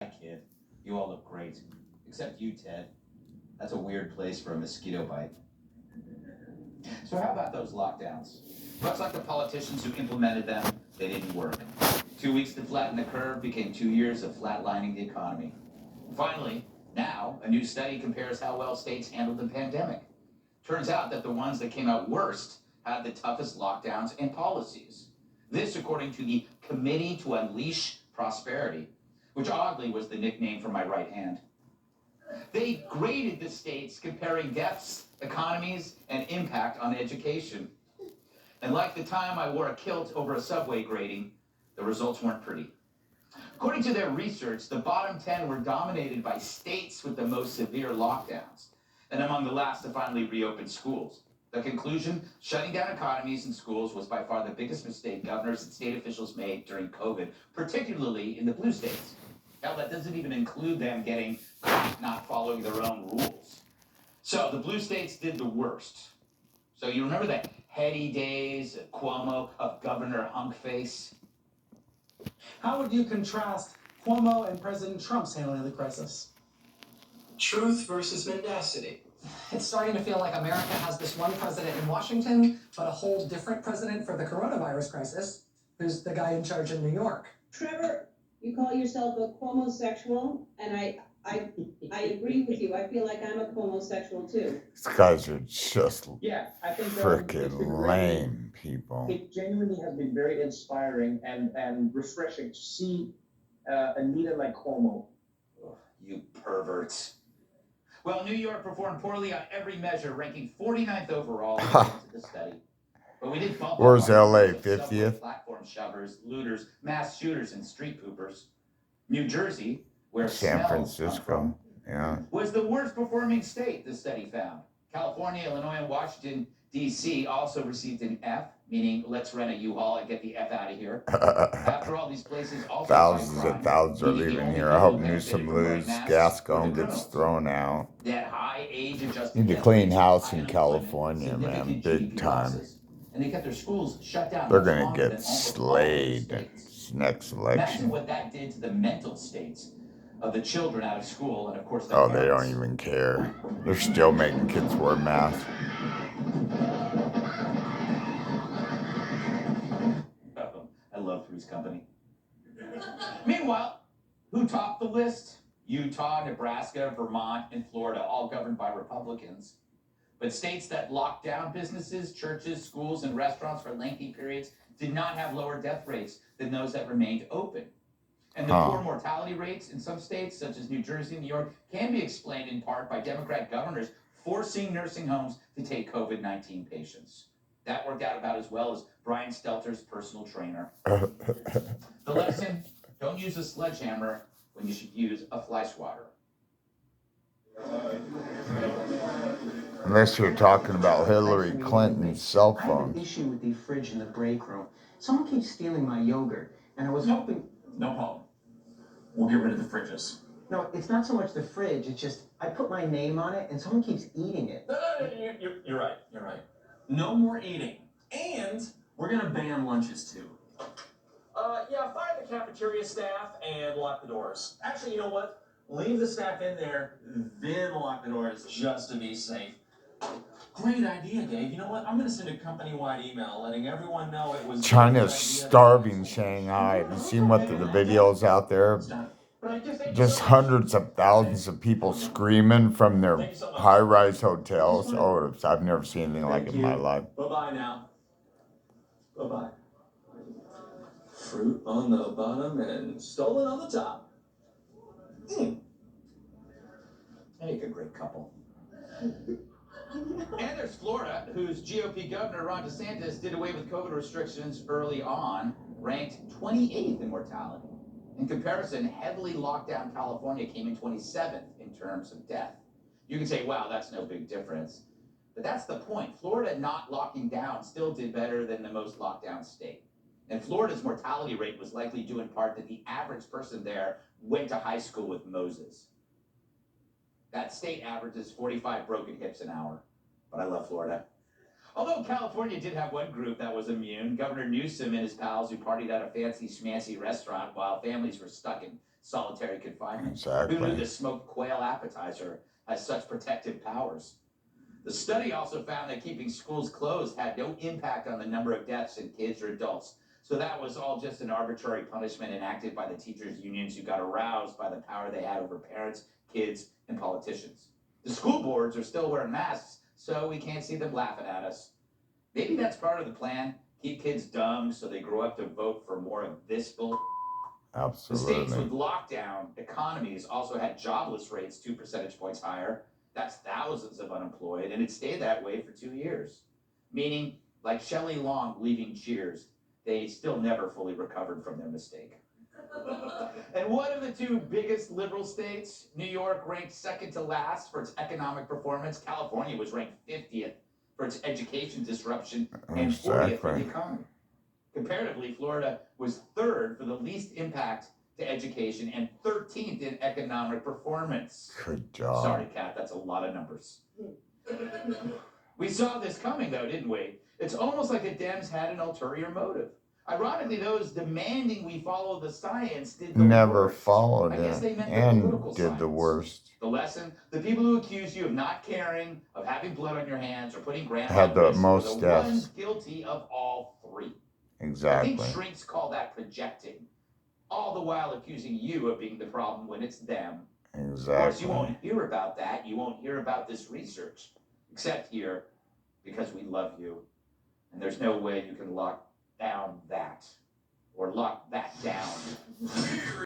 Hi, kid. You all look great. Except you, Ted. That's a weird place for a mosquito bite. So how about those lockdowns? Much like the politicians who implemented them, they didn't work. 2 weeks to flatten the curve became 2 years of flatlining the economy. Finally, now, a new study compares how well states handled the pandemic. Turns out that the ones that came out worst had the toughest lockdowns and policies. This, according to the Committee to Unleash Prosperity, which oddly was the nickname for my right hand. They graded the states comparing deaths, economies, and impact on education. And like the time I wore a kilt over a subway grating, the results weren't pretty. According to their research, the bottom 10 were dominated by states with the most severe lockdowns, and among the last to finally reopen schools. The conclusion, shutting down economies and schools was by far the biggest mistake governors and state officials made during COVID, particularly in the blue states. Hell, that doesn't even include them getting caught not following their own rules. So the blue states did the worst. So you remember the heady days of Cuomo, of Governor Hunkface? How would you contrast Cuomo and President Trump's handling of the crisis? Truth versus mendacity. It's starting to feel like America has this one president in Washington, but a whole different president for the coronavirus crisis, who's the guy in charge in New York. Trevor, you call yourself a Cuomo-sexual, and I agree with you. I feel like I'm a Cuomo-sexual too. These guys are just I think freaking lame people. It genuinely has been very inspiring and refreshing to see a leader like Cuomo. Ugh, you perverts. Well, New York performed poorly on every measure, ranking 49th overall according to the study. But we did bump up Where's on LA, the subway 50th? platform shovers, looters, mass shooters, and street poopers. New Jersey, where San smells come Francisco. from, Yeah. was the worst performing state, the study found. California, Illinois, and Washington, D.C. also received an F, meaning let's rent a U-Haul and get the F out of here. After all, these places also Thousands fight and crime, thousands are meaning the leaving only here. I people hope who benefited Newsom from wearing loses. masks Gascon were the gets criminals. thrown out. That high age-adjusted Need to death clean rates, house high in unemployment, California, man. significant Big GDP time. losses, and they kept their schools shut down They're much gonna longer than get almost all other slayed states. this next Imagine election. what that did to the mental states of the children out of school and, of course, their Oh, they don't parents. even care. They're still making kids wear masks. I love Three's Company. Meanwhile, who topped the list? Utah, Nebraska, Vermont, and Florida, all governed by Republicans. But states that locked down businesses, churches, schools, and restaurants for lengthy periods did not have lower death rates than those that remained open. And the poor mortality rates in some states, such as New Jersey and New York, can be explained in part by Democrat governors forcing nursing homes to take COVID-19 patients. That worked out about as well as Brian Stelter's personal trainer. The lesson, don't use a sledgehammer when you should use a fly swatter. Unless you're talking about Hillary Clinton's cell I have phone. an issue with the fridge in the break room. Someone keeps stealing my yogurt, and I was hoping... No problem. We'll get rid of the fridges. No, it's not so much the fridge, it's just I put my name on it, and someone keeps eating it. You're right. You're right. No more eating. And we're going to ban lunches, too. Yeah, fire the cafeteria staff and lock the doors. Actually, you know what? Leave the staff in there, then lock the doors just to be safe. Great idea, Dave. You know what? I'm going to send a company-wide email letting everyone know it was... China's starving Shanghai. Have you seen what the videos out there? Just hundreds of thousands of people screaming from their high-rise hotels. Oh, I've never seen anything like it in my life. Bye-bye now. Bye-bye. Fruit on the bottom and stolen on the top. Make a great couple. And there's Florida, whose GOP governor, Ron DeSantis, did away with COVID restrictions early on, ranked 28th in mortality. In comparison, heavily locked down California came in 27th in terms of death. You can say, wow, that's no big difference. But that's the point. Florida not locking down still did better than the most locked down state. And Florida's mortality rate was likely due in part that the average person there went to high school with Moses. That state averages 45 broken hips an hour. But I love Florida. Although California did have one group that was immune, Governor Newsom and his pals who partied at a fancy schmancy restaurant while families were stuck in solitary confinement. Who knew Exactly. the smoked quail appetizer has such protective powers? The study also found that keeping schools closed had no impact on the number of deaths in kids or adults. So that was all just an arbitrary punishment enacted by the teachers' unions who got aroused by the power they had over parents, kids, and politicians. The school boards are still wearing masks, so we can't see them laughing at us. Maybe that's part of the plan. Keep kids dumb so they grow up to vote for more of this bull. The states Absolutely. with lockdown economies also had jobless rates 2 percentage points higher. That's thousands of unemployed, and it stayed that way for 2 years. Meaning, like Shelley Long leaving Cheers, they still never fully recovered from their mistake. And what are the two biggest liberal states? New York ranked second to last for its economic performance. California was ranked 50th for its education disruption and 40th for the Exactly. economy. Comparatively, Florida was third for the least impact to education and 13th in economic performance. Good job. Sorry, Kat, that's a lot of numbers. We saw this coming, though, didn't we? It's almost like the Dems had an ulterior motive. Ironically, those demanding we follow the science did the Never worst. followed I guess it they meant the and political did the science. worst. The lesson, the people who accuse you of not caring, of having blood on your hands, or putting grandma Had at the risk, were most the ones deaths. guilty of all three. I think Exactly. shrinks call that projecting, all the while accusing you of being the problem when it's them. Of course, you won't Exactly. hear about that. You won't hear about this research, except here, because we love you. And there's no way you can lock down that, or lock that down.